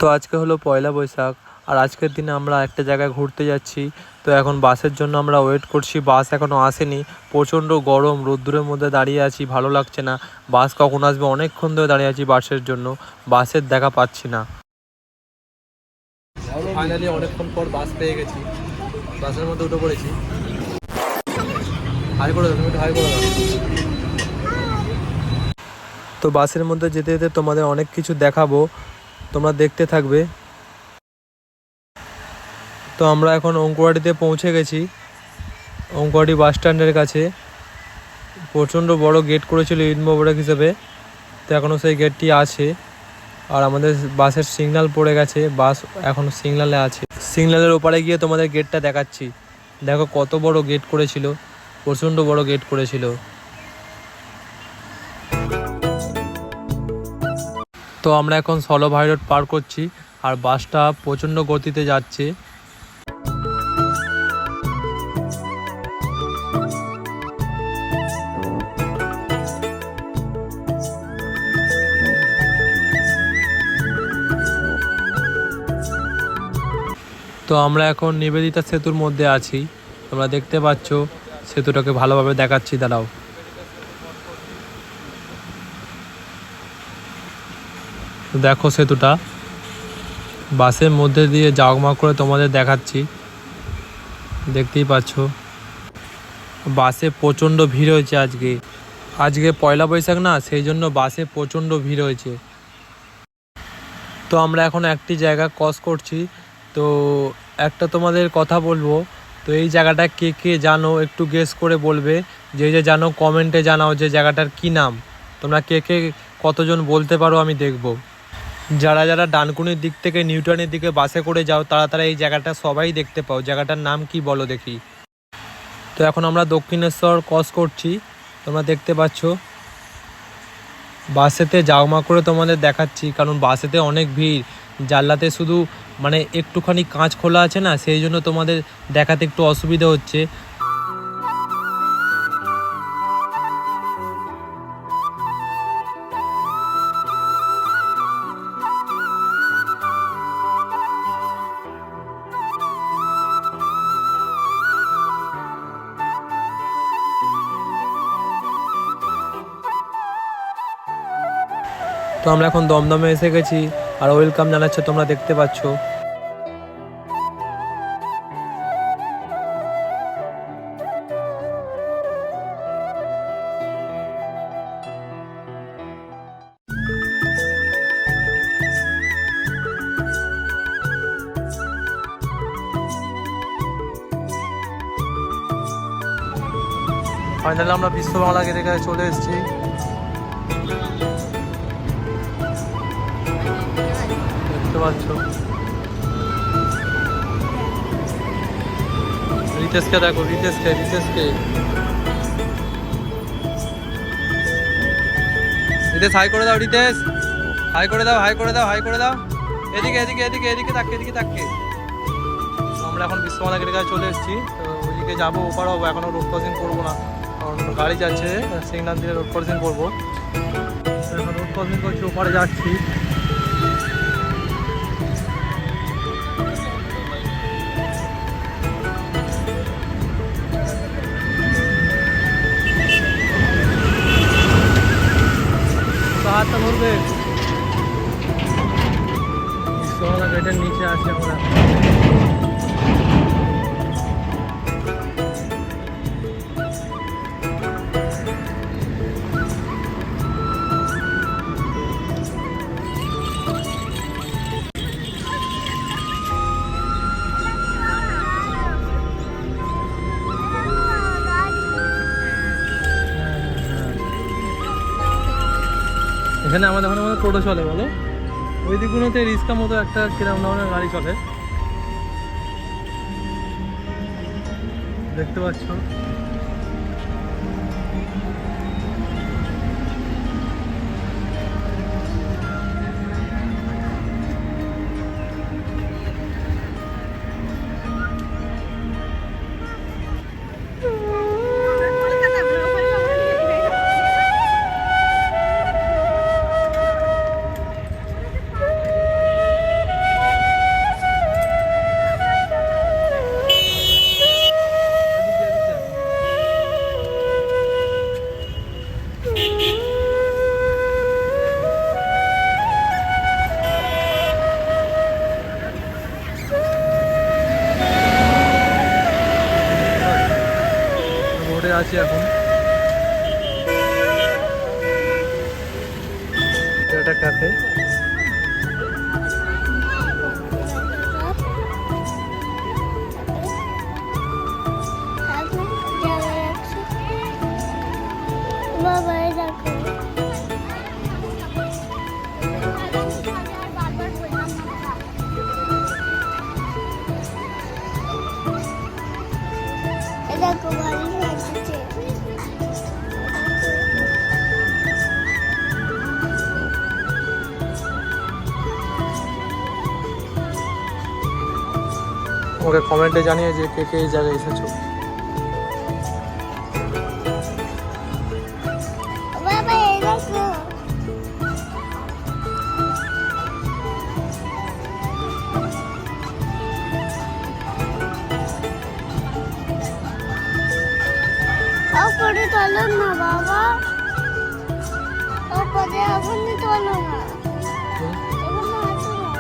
তো আজকে হলো পয়লা বৈশাখ, আর আজকের দিনে আমরা একটা জায়গায় ঘুরতে যাচ্ছি। তো এখন বাসের জন্য আমরা ওয়েট করছি, বাস এখনও আসেনি। প্রচণ্ড গরম, রোদ্দুরের মধ্যে দাঁড়িয়ে আছি, ভালো লাগছে না। বাস কখন আসবে অনেকক্ষণ ধরে দাঁড়িয়ে আছি বাসের জন্য, বাসের দেখা পাচ্ছি না। ফাইনালি অনেকক্ষণ পর বাস পেয়ে গেছি, বাসের মধ্যে উঠে পড়েছি। হাই করে দাও, তুমি একটু হাই করে দাও। তো বাসের মধ্যে যেতে যেতে তোমাদের অনেক কিছু দেখাবো, তোমরা দেখতে থাকবে। তো আমরা এখন অঙ্কুয়াটিতে পৌঁছে গেছি, অঙ্কুয়াটি বাস স্ট্যান্ডের কাছে। প্রচণ্ড বড় গেট করেছিল ঈদ মোবারক হিসেবে, তো এখনও সেই গেটটি আছে। আর আমাদের বাসের সিগন্যাল পড়ে গেছে, বাস এখনও সিগন্যালে আছে। সিগন্যালের ওপারে গিয়ে তোমাদের গেটটা দেখাচ্ছি। দেখো কত বড় গেট করেছিল, প্রচণ্ড বড় গেট করেছিল। তো আমরা এখন ষোলো ভাই রোড পার করছি, আর বাসটা প্রচণ্ড গতিতে যাচ্ছে। তো আমরা এখন নিবেদিতা সেতুর মধ্যে আছি, তোমরা দেখতে পাচ্ছ। সেতুটাকে ভালোভাবে দেখাচ্ছি, দাঁড়াও। দেখো সেতুটা, বাসের মধ্যে দিয়ে জাগমাগ করে তোমাদের দেখাচ্ছি, দেখতেই পাচ্ছ। বাসে প্রচণ্ড ভিড় হয়েছে আজকে পয়লা বৈশাখ না, সেই জন্য বাসে প্রচণ্ড ভিড় হয়েছে। তো আমরা এখন একটি জায়গা ক্রস করছি। তো একটা তোমাদের কথা বলবো, তো এই জায়গাটা কে কে জানো একটু গেস করে বলবে। যে জানো কমেন্টে জানাও যে জায়গাটার কি নাম। তোমরা কে কে কতজন বলতে পারো আমি দেখব। যারা যারা ডানকুনির দিক থেকে নিউটাউনের দিকে বাসে করে যাও, তারা এই জায়গাটা সবাই দেখতে পাও। জায়গাটার নাম কি বলো দেখি। তো এখন আমরা দক্ষিণেশ্বর ক্রস করছি, তোমরা দেখতে পাচ্ছ। বাসেতে জাগমা করে তোমাদের দেখাচ্ছি, কারণ বাসেতে অনেক ভিড়। জানলাতে শুধু মানে একটুখানি কাঁচ খোলা আছে না, সেই জন্য তোমাদের দেখাতে একটু অসুবিধা হচ্ছে। তো আমরা এখন দমদমে এসে গেছি, আর ওয়েলকাম জানাচ্ছে, তোমরা দেখতে পাচ্ছ। ফাইনালি আমরা বিশ্ব বাংলা গেটের কাছে চলে এসেছি। দেখতে পাচ্ছ রিতেশকে, দেখো রিতেশকে রিতেশ হাই করে দাও, রিতেশ হাই করে দাও। এদিকে তাকে। আমরা এখন বিশ্ব বাংলা গেটের কাছে চলে এসেছি। তো ওইদিকে যাবো, ওপার হবো, এখনও রোড ক্রসিং করবো না, কারণ গাড়ি যাচ্ছে সিগন্যাল দিয়ে রোড ক্রসিং করবো। এখন রোড ক্রসিং করছি, ওপারে যাচ্ছি। হাতটা ধরবে। বিশ্ববাংলা গেটের নিচে আছি আমরা। এখানে আমাদের টোটো চলে, বলো ওই দিকগুলোতে রিক্সা মতো একটা কিরকম ধরনের গাড়ি চলে, দেখতে পাচ্ছ। আছি এখন। এটা একটা ক্যাফে। বাবা এই দেখো এই দেখো ভালো লাগছে। ওকে কমেন্টে জানিয়ে যে কে কে এই জায়গায় এসেছো। বাবা এই দেখো ওপরে তোলো না বাবা, ওপরে এখনই তোলো না, এখনো আছে না।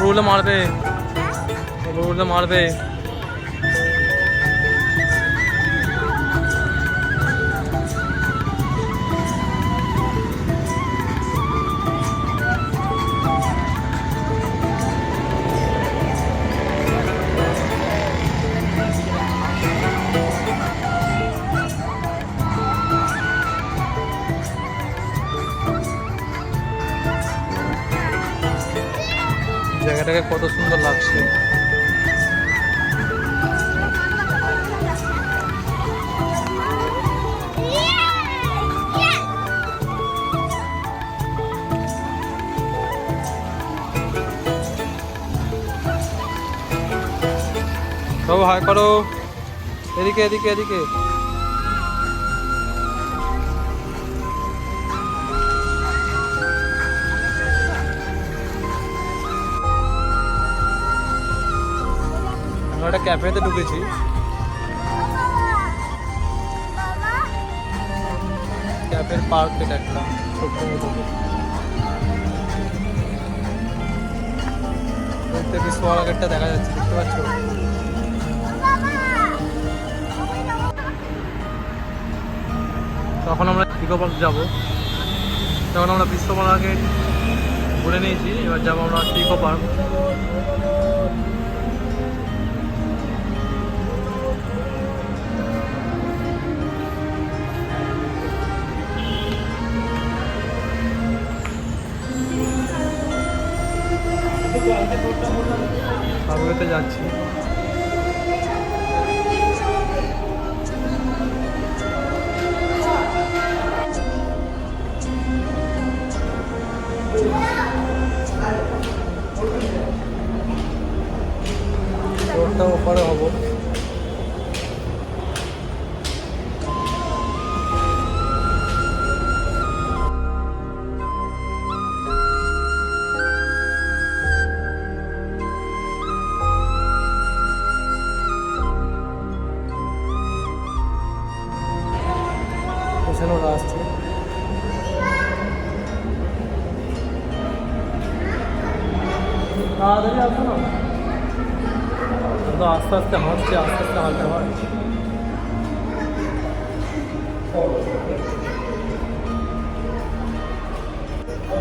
বললে মারবে, বললে মারবে। জায়গাটাকে কত সুন্দর লাগছে। বাবু হাই করো, এদিকে এদিকে এদিকে। আমরা একটা ক্যাফেতে ঢুকেছি। ক্যাফের পার্ক, এটা একটা ছোট্ট মতো দেখতে বিশাল গেটটা দেখা যাচ্ছে, দেখতে পাচ্ছ? তখন আমরা ইকো পার্ক যাবো। তখন আমরা বিশ্বকর্মা গেট ঘুরে নিয়েছি, এবার যাবো আমরা ইকো পার্ক। পার্কে যাচ্ছি। রোডটা ওপারে হবো। পেছনে ওরা আসছে। তাড়াতাড়ি আসো না, তো আস্তে আস্তে হাঁটছে, আস্তে আস্তে হাঁটতে হয়।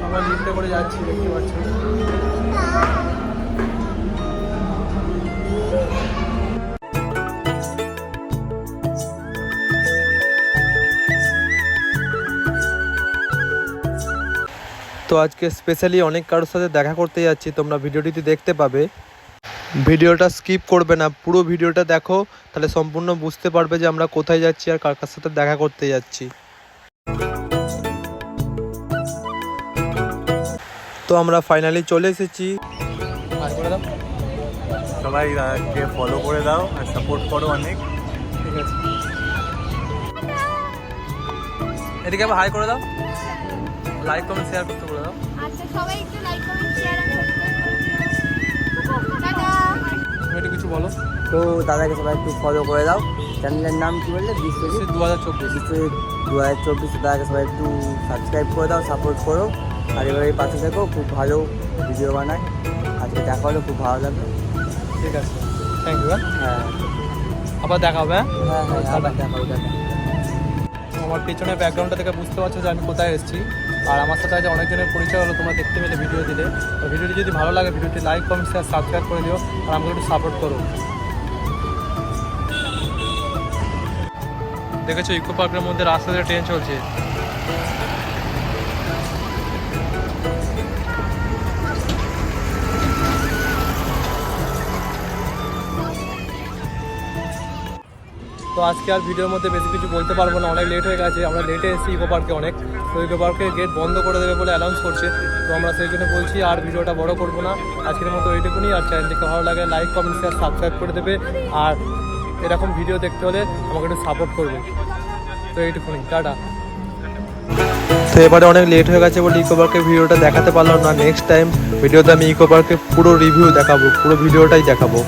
আমরা লিফটে করে যাচ্ছি, দেখতে পাচ্ছি। তো আজকে স্পেশালি অনেক কারোর সাথে দেখা করতে যাচ্ছি, তোমরা ভিডিওটিতে দেখতে পাবে। ভিডিওটা স্কিপ করবে না, পুরো ভিডিওটা দেখো, তাহলে সম্পূর্ণ বুঝতে পারবে যে আমরা কোথায় যাচ্ছি আর কার কার সাথে দেখা করতে যাচ্ছি। তো আমরা ফাইনালি চলে এসেছি। সবাই ফলো করে দাও আর সাপোর্ট করো অনেক, ঠিক আছে? এদিকে আবার হাই করে দাও, লাইক কমেন্ট শেয়ার করতে বলে দাও। আচ্ছা সবাই একটু লাইক কমেন্ট শেয়ার আর সাবস্ক্রাইব করে দিও। টাটা। তুমি একটু কিছু বলো। তো দাদাকে সবাই একটু ফলো করে দাও। চ্যানেলের নাম কি বললে? বিশ্বজিৎ 2024। বিশ্বজিৎ 2024। তাদেরকে সবাই একটু সাবস্ক্রাইব করে দাও, সাপোর্ট করো, আর এবার এই পাশে থেকো। খুব ভালো ভিডিও বানায়। আজকে দেখা হলো, খুব ভালো লাগলো। ঠিক আছে, থ্যাংক ইউ। হ্যাঁ আবার দেখা হবে। হ্যাঁ হ্যাঁ, আবার দেখা হবে। আমার পেছনে ব্যাকগ্রাউন্ডটা থেকে বুঝতে পারছো যে আমি কোথায় এসেছি, আর আমার সাথে আজ অনেকজনের পরিচয় হলো, তোমরা দেখতে পেলে ভিডিও দিলে। তো ভিডিওটি যদি ভালো লাগে ভিডিওটি লাইক কমেন্ট শেয়ার সাবস্ক্রাইব করে দিও, আর আমাকে একটু সাপোর্ট করো। দেখেছো ইকো পার্কের মধ্যে রাস্তা দিয়ে ট্রেন চলছে। তো আজকে আর ভিডিওর মধ্যে বেশি কিছু বলতে পারবো না, অনেক লেট হয়ে গেছে। আমরা লেটে এসেছি ইকো পার্কে অনেক। তো ইকো পার্কের গেট বন্ধ করে দেবে বলে অ্যানাউন্স করছে। তো আমরা সেই জন্য বলছি আর ভিডিওটা বড় করবো না, আজকের মতো এইটুকুনি। আর চ্যানেলটিকে ভালো লাগে লাইক কমেন্ট শেয়ার সাবস্ক্রাইব করে দেবে, আর এরকম ভিডিও দেখতে হলে আমাকে একটু সাপোর্ট করবে। তো এইটুকুনি, টাটা। তো এবারে অনেক লেট হয়ে গেছে বলে ইকো পার্কের ভিডিওটা দেখাতে পারলাম না। নেক্সট টাইম ভিডিওতে আমি ইকো পার্কের পুরো রিভিউ দেখাবো, পুরো ভিডিওটাই দেখাবো।